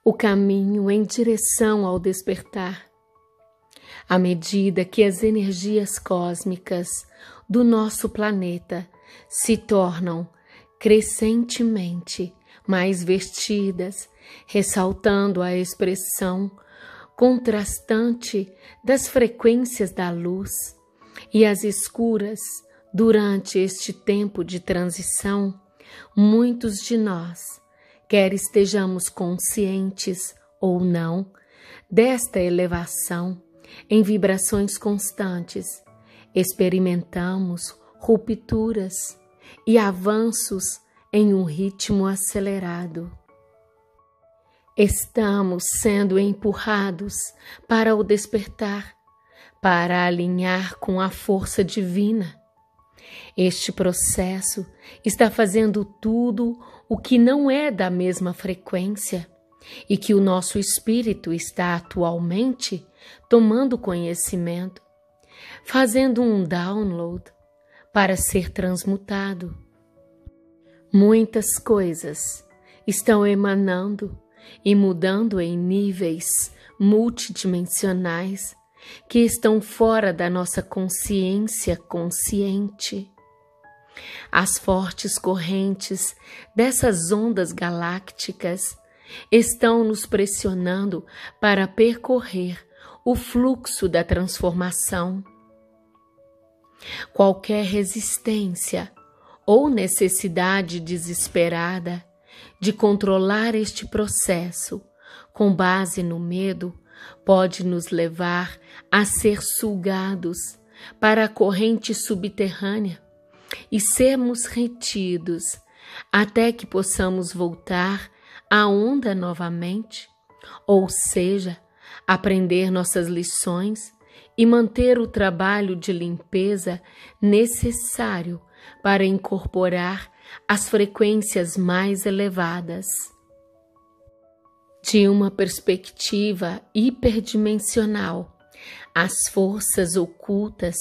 o caminho em direção ao despertar. À medida que as energias cósmicas do nosso planeta se tornam crescentemente mais vestidas, ressaltando a expressão contrastante das frequências da luz e as escuras durante este tempo de transição, muitos de nós, quer estejamos conscientes ou não, desta elevação em vibrações constantes, experimentamos rupturas e avanços em um ritmo acelerado. Estamos sendo empurrados para o despertar, para alinhar com a força divina. Este processo está fazendo tudo o que não é da mesma frequência e que o nosso espírito está atualmente tomando conhecimento, fazendo um download para ser transmutado. Muitas coisas estão emanando e mudando em níveis multidimensionais que estão fora da nossa consciência consciente. As fortes correntes dessas ondas galácticas estão nos pressionando para percorrer o fluxo da transformação. Qualquer resistência ou necessidade desesperada de controlar este processo com base no medo pode nos levar a ser sugados para a corrente subterrânea e sermos retidos até que possamos voltar à onda novamente, ou seja, aprender nossas lições e manter o trabalho de limpeza necessário para incorporar as frequências mais elevadas. De uma perspectiva hiperdimensional, as forças ocultas,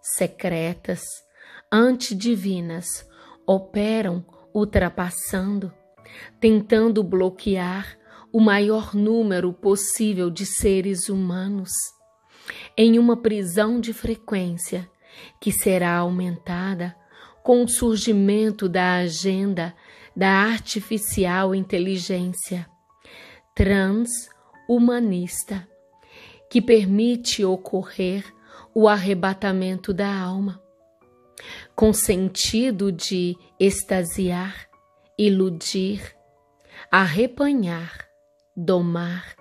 secretas, antidivinas operam ultrapassando, tentando bloquear o maior número possível de seres humanos em uma prisão de frequência que será aumentada com o surgimento da agenda da artificial inteligência transhumanista, que permite ocorrer o arrebatamento da alma, com sentido de extasiar, iludir, arrepanhar, domar,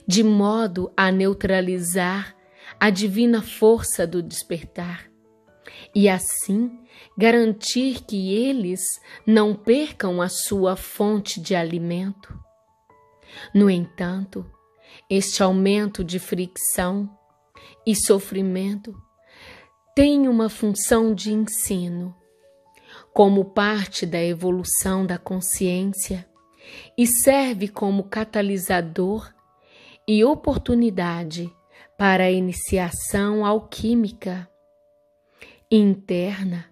de modo a neutralizar a divina força do despertar e assim garantir que eles não percam a sua fonte de alimento. No entanto, este aumento de fricção e sofrimento tem uma função de ensino, como parte da evolução da consciência, e serve como catalisador e oportunidade para a iniciação alquímica interna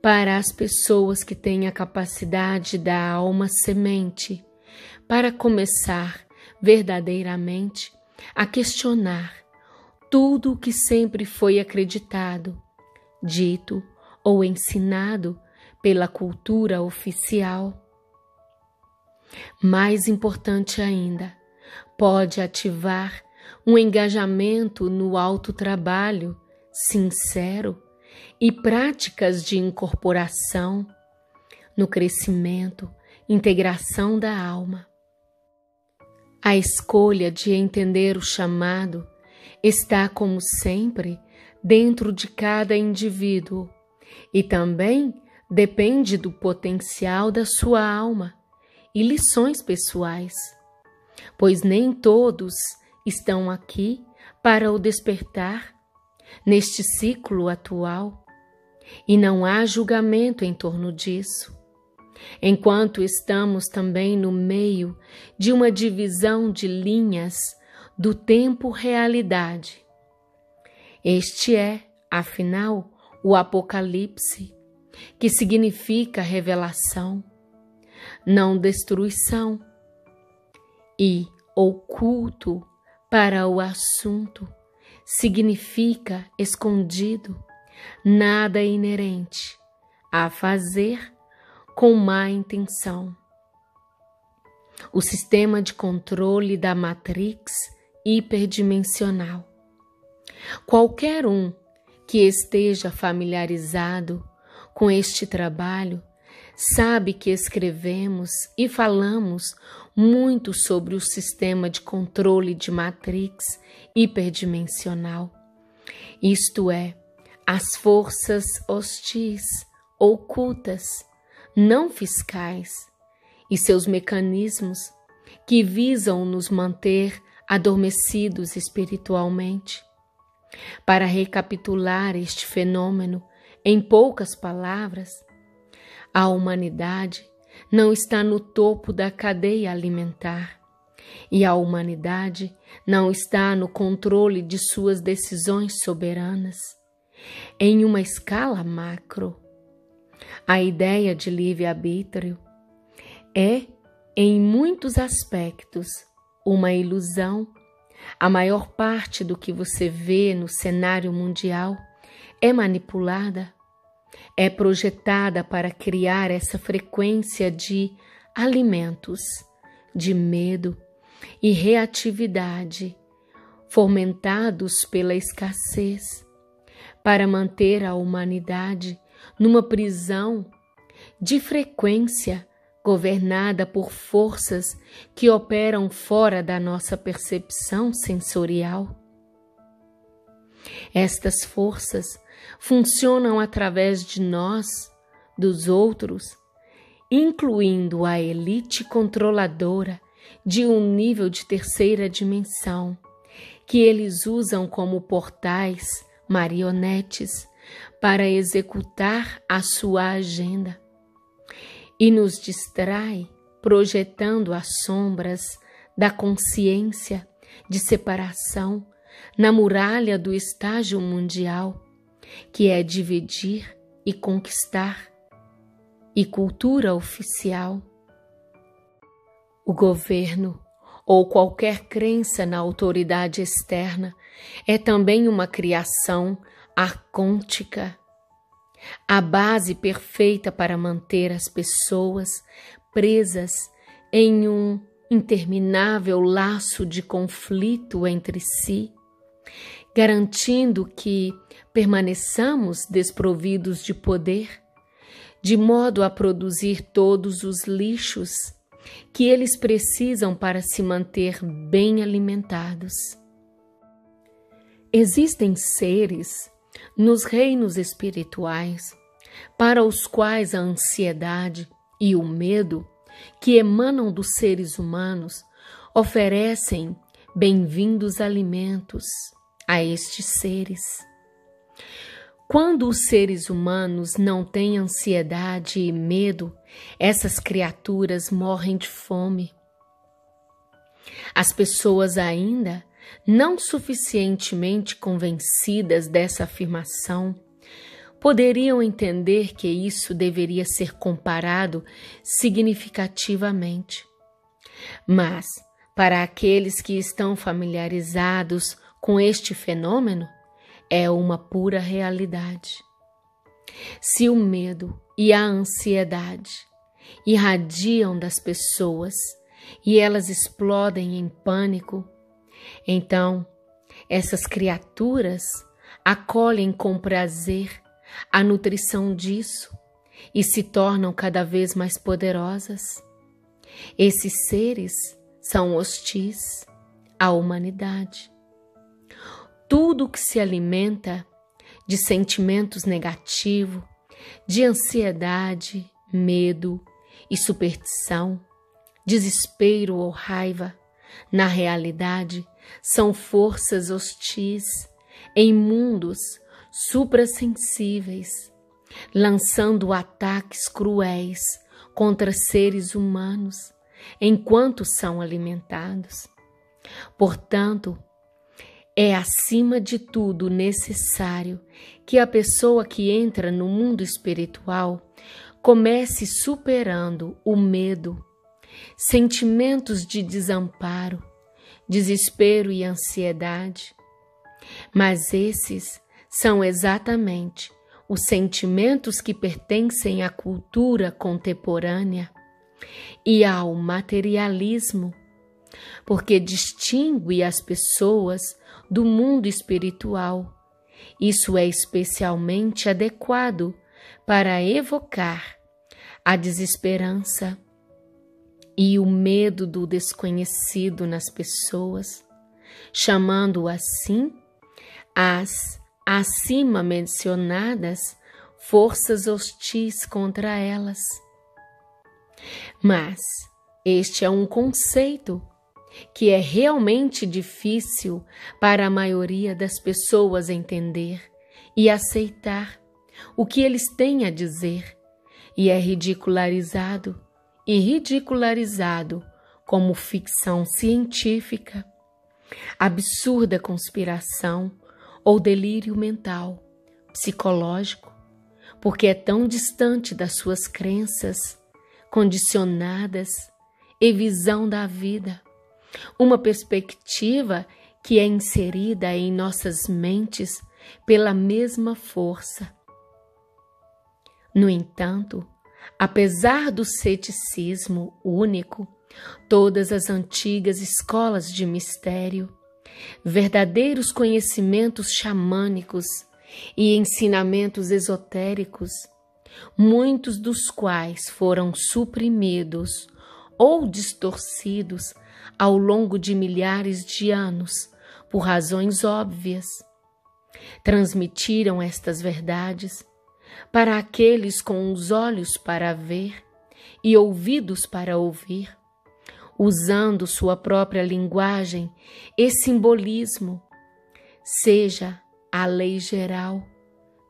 para as pessoas que têm a capacidade da alma semente para começar verdadeiramente a questionar tudo o que sempre foi acreditado, dito ou ensinado pela cultura oficial. Mais importante ainda, pode ativar um engajamento no autotrabalho sincero e práticas de incorporação, no crescimento, integração da alma. A escolha de entender o chamado está, como sempre, dentro de cada indivíduo e também depende do potencial da sua alma e lições pessoais, pois nem todos estão aqui para o despertar neste ciclo atual e não há julgamento em torno disso. Enquanto estamos também no meio de uma divisão de linhas do tempo-realidade. Este é, afinal, o Apocalipse, que significa revelação, não destruição. e oculto para o assunto significa escondido, nada inerente a fazer com má intenção. O sistema de controle da matrix hiperdimensional. Qualquer um que esteja familiarizado com este trabalho sabe que escrevemos e falamos muito sobre o sistema de controle de matrix hiperdimensional, isto é, as forças hostis, ocultas, não fiscais e seus mecanismos que visam nos manter adormecidos espiritualmente. Para recapitular este fenômeno, em poucas palavras, a humanidade não está no topo da cadeia alimentar e a humanidade não está no controle de suas decisões soberanas. Em uma escala macro, a ideia de livre-arbítrio é, em muitos aspectos, uma ilusão. A maior parte do que você vê no cenário mundial é manipulada, é projetada para criar essa frequência de alimentos, de medo e reatividade, fomentados pela escassez, para manter a humanidade numa prisão de frequência governada por forças que operam fora da nossa percepção sensorial. Estas forças funcionam através de nós, dos outros, incluindo a elite controladora de um nível de terceira dimensão, que eles usam como portais, marionetes, para executar a sua agenda. E nos distrai, projetando as sombras da consciência de separação na muralha do estágio mundial, que é dividir e conquistar, e cultura oficial. O governo ou qualquer crença na autoridade externa é também uma criação arcôntica, a base perfeita para manter as pessoas presas em um interminável laço de conflito entre si, garantindo que permaneçamos desprovidos de poder, de modo a produzir todos os lixos que eles precisam para se manter bem alimentados. Existem seres nos reinos espirituais para os quais a ansiedade e o medo que emanam dos seres humanos oferecem bem-vindos alimentos a estes seres. Quando os seres humanos não têm ansiedade e medo, essas criaturas morrem de fome. As pessoas ainda não suficientemente convencidas dessa afirmação poderiam entender que isso deveria ser comparado significativamente. Mas, para aqueles que estão familiarizados com este fenômeno, é uma pura realidade. Se o medo e a ansiedade irradiam das pessoas e elas explodem em pânico, então essas criaturas acolhem com prazer a nutrição disso e se tornam cada vez mais poderosas. Esses seres são hostis à humanidade. Tudo que se alimenta de sentimentos negativos, de ansiedade, medo e superstição, desespero ou raiva, na realidade, são forças hostis em mundos suprassensíveis, lançando ataques cruéis contra seres humanos enquanto são alimentados. Portanto, é acima de tudo necessário que a pessoa que entra no mundo espiritual comece superando o medo sentimentos de desamparo, desespero e ansiedade. Mas esses são exatamente os sentimentos que pertencem à cultura contemporânea e ao materialismo, porque distingue as pessoas do mundo espiritual. Isso é especialmente adequado para evocar a desesperança e o medo do desconhecido nas pessoas, chamando assim as acima mencionadas forças hostis contra elas. Mas este é um conceito que é realmente difícil para a maioria das pessoas entender e aceitar o que eles têm a dizer, e é ridicularizado como ficção científica, absurda conspiração ou delírio mental, psicológico, porque é tão distante das suas crenças condicionadas e visão da vida, uma perspectiva que é inserida em nossas mentes pela mesma força. No entanto, apesar do ceticismo único, todas as antigas escolas de mistério, verdadeiros conhecimentos xamânicos e ensinamentos esotéricos, muitos dos quais foram suprimidos ou distorcidos ao longo de milhares de anos por razões óbvias, transmitiram estas verdades para aqueles com os olhos para ver e ouvidos para ouvir, usando sua própria linguagem e simbolismo, seja a lei geral,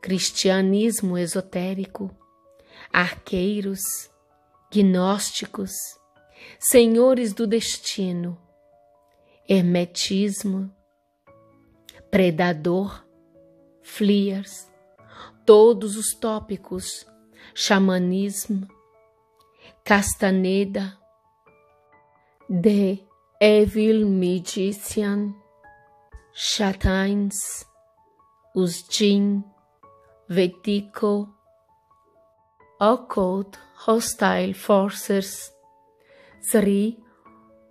cristianismo esotérico, arqueiros, gnósticos, senhores do destino, hermetismo, predador, fleers, todos os tópicos, xamanismo, Castaneda, The Evil Magician, Chatins, os Jinn, Vetico, Occult Hostile Forces, Sri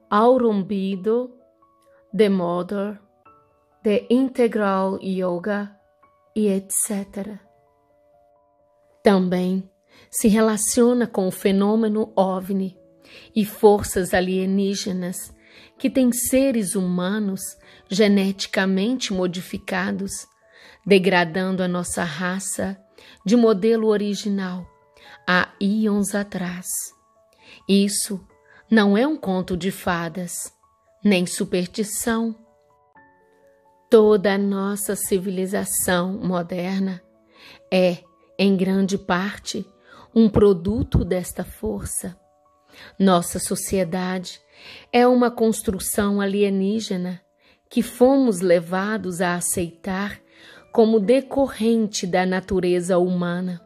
Aurobindo, The Mother, The Integral Yoga e etc. Também se relaciona com o fenômeno OVNI e forças alienígenas que têm seres humanos geneticamente modificados, degradando a nossa raça de modelo original há íons atrás. Isso não é um conto de fadas, nem superstição. Toda a nossa civilização moderna é, em grande parte, um produto desta força. Nossa sociedade é uma construção alienígena que fomos levados a aceitar como decorrente da natureza humana,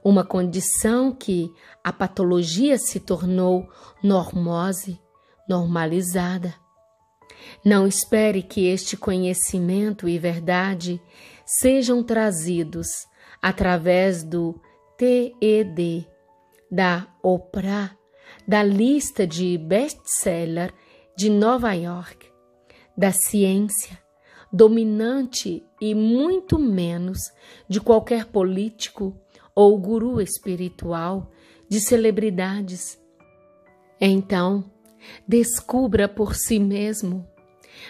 uma condição que a patologia se tornou normose, normalizada. Não espere que este conhecimento e verdade sejam trazidos através do TED, da Oprah, da lista de best-seller de Nova York, da ciência dominante e muito menos de qualquer político ou guru espiritual de celebridades. Então, descubra por si mesmo,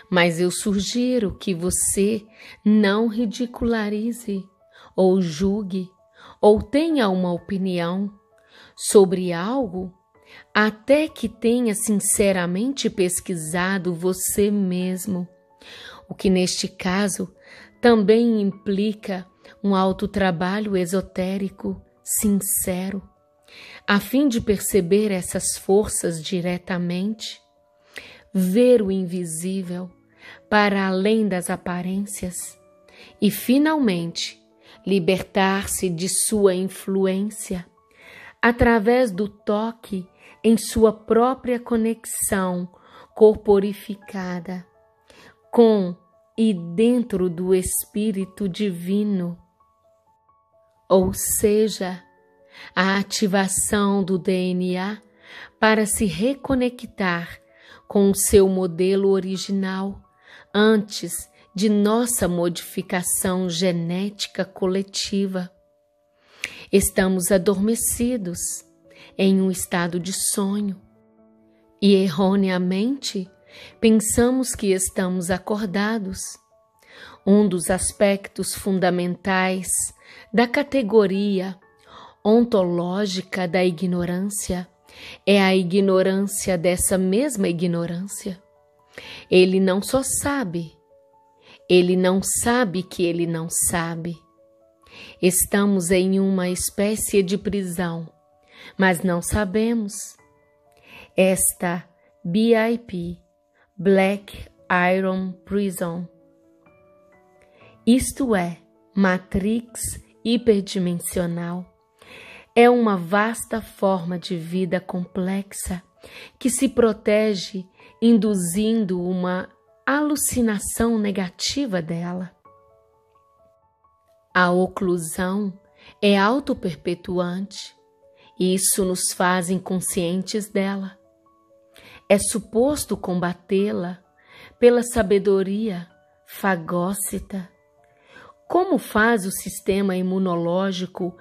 mas eu sugiro que você não ridicularize ou julgue ou tenha uma opinião sobre algo até que tenha sinceramente pesquisado você mesmo, o que neste caso também implica um autotrabalho esotérico sincero, a fim de perceber essas forças diretamente, ver o invisível para além das aparências e, finalmente, libertar-se de sua influência através do toque em sua própria conexão corporificada com e dentro do Espírito Divino, ou seja, a ativação do DNA para se reconectar com o seu modelo original antes de nossa modificação genética coletiva. Estamos adormecidos em um estado de sonho e erroneamente pensamos que estamos acordados. Um dos aspectos fundamentais da categoria ontológica da ignorância é a ignorância dessa mesma ignorância. Ele não só sabe, ele não sabe que ele não sabe. Estamos em uma espécie de prisão, mas não sabemos. Esta BIP, Black Iron Prison, isto é, Matrix hiperdimensional, é uma vasta forma de vida complexa que se protege induzindo uma alucinação negativa dela. A oclusão é autoperpetuante e isso nos faz inconscientes dela. É suposto combatê-la pela sabedoria fagócita, como faz o sistema imunológico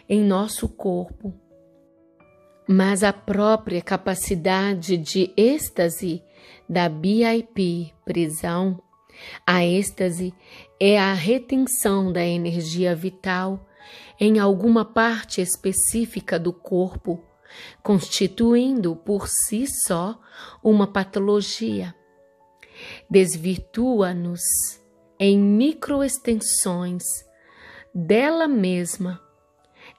em nosso corpo. Mas a própria capacidade de êxtase da BIP prisão, a êxtase é a retenção da energia vital em alguma parte específica do corpo, constituindo por si só uma patologia. Desvirtua-nos em microextensões dela mesma.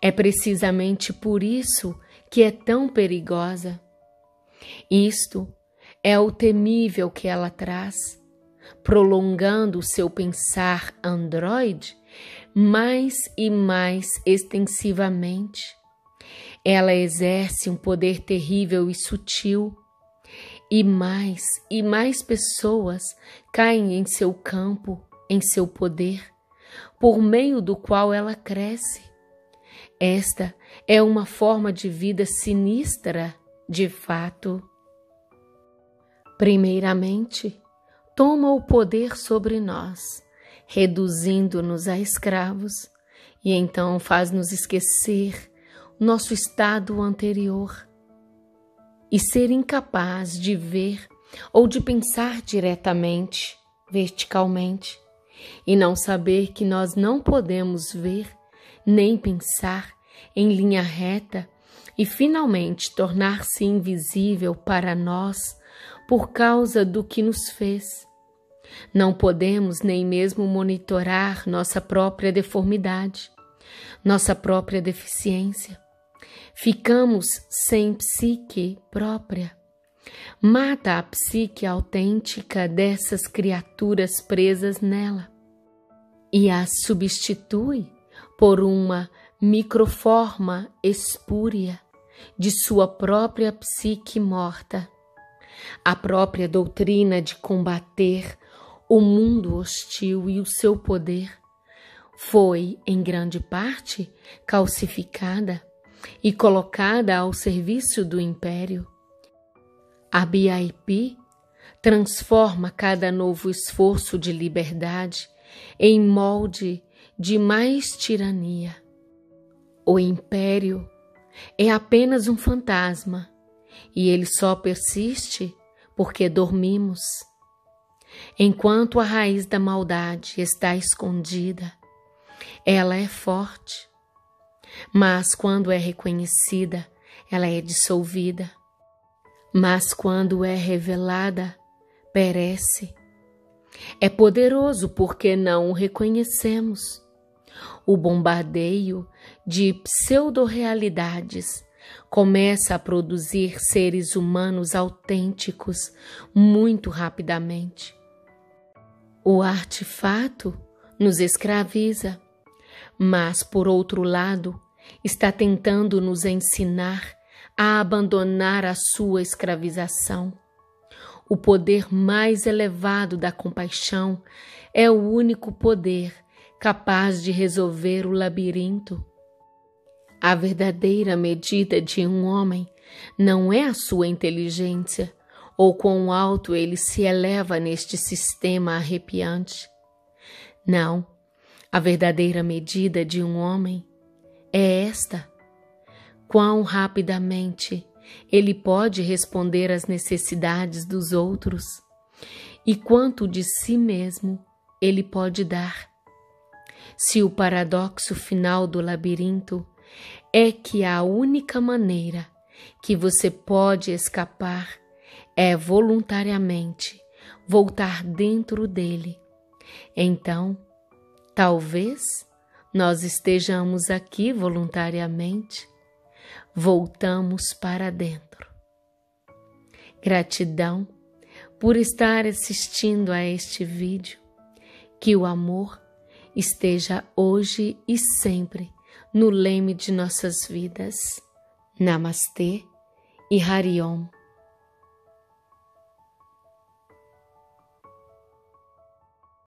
É precisamente por isso que é tão perigosa. Isto é o temível que ela traz, prolongando o seu pensar androide mais e mais extensivamente. Ela exerce um poder terrível e sutil, e mais pessoas caem em seu campo, em seu poder, por meio do qual ela cresce. Esta é uma forma de vida sinistra, de fato. Primeiramente, toma o poder sobre nós, reduzindo-nos a escravos, e então faz-nos esquecer nosso estado anterior e ser incapaz de ver ou de pensar diretamente, verticalmente, e não saber que nós não podemos ver nem pensar em linha reta e finalmente tornar-se invisível para nós por causa do que nos fez. Não podemos nem mesmo monitorar nossa própria deformidade, nossa própria deficiência. Ficamos sem psique própria. Mata a psique autêntica dessas criaturas presas nela e a substitui por uma microforma espúria de sua própria psique morta. A própria doutrina de combater o mundo hostil e o seu poder foi, em grande parte, calcificada e colocada ao serviço do império. A BIP transforma cada novo esforço de liberdade em molde de mais tirania. O império é apenas um fantasma e ele só persiste porque dormimos. Enquanto a raiz da maldade está escondida, ela é forte, mas quando é reconhecida, ela é dissolvida. Mas quando é revelada, perece. É poderoso porque não o reconhecemos. O bombardeio de pseudo-realidades começa a produzir seres humanos autênticos muito rapidamente. O artefato nos escraviza, mas, por outro lado, está tentando nos ensinar a abandonar a sua escravização. O poder mais elevado da compaixão é o único poder capaz de resolver o labirinto. A verdadeira medida de um homem não é a sua inteligência ou quão alto ele se eleva neste sistema arrepiante. Não, a verdadeira medida de um homem é esta: quão rapidamente ele pode responder às necessidades dos outros e quanto de si mesmo ele pode dar. Se o paradoxo final do labirinto é que a única maneira que você pode escapar é voluntariamente voltar dentro dele, então, talvez nós estejamos aqui voluntariamente. Voltamos para dentro. Gratidão por estar assistindo a este vídeo. Que o amor esteja hoje e sempre no leme de nossas vidas. Namastê e Hariom.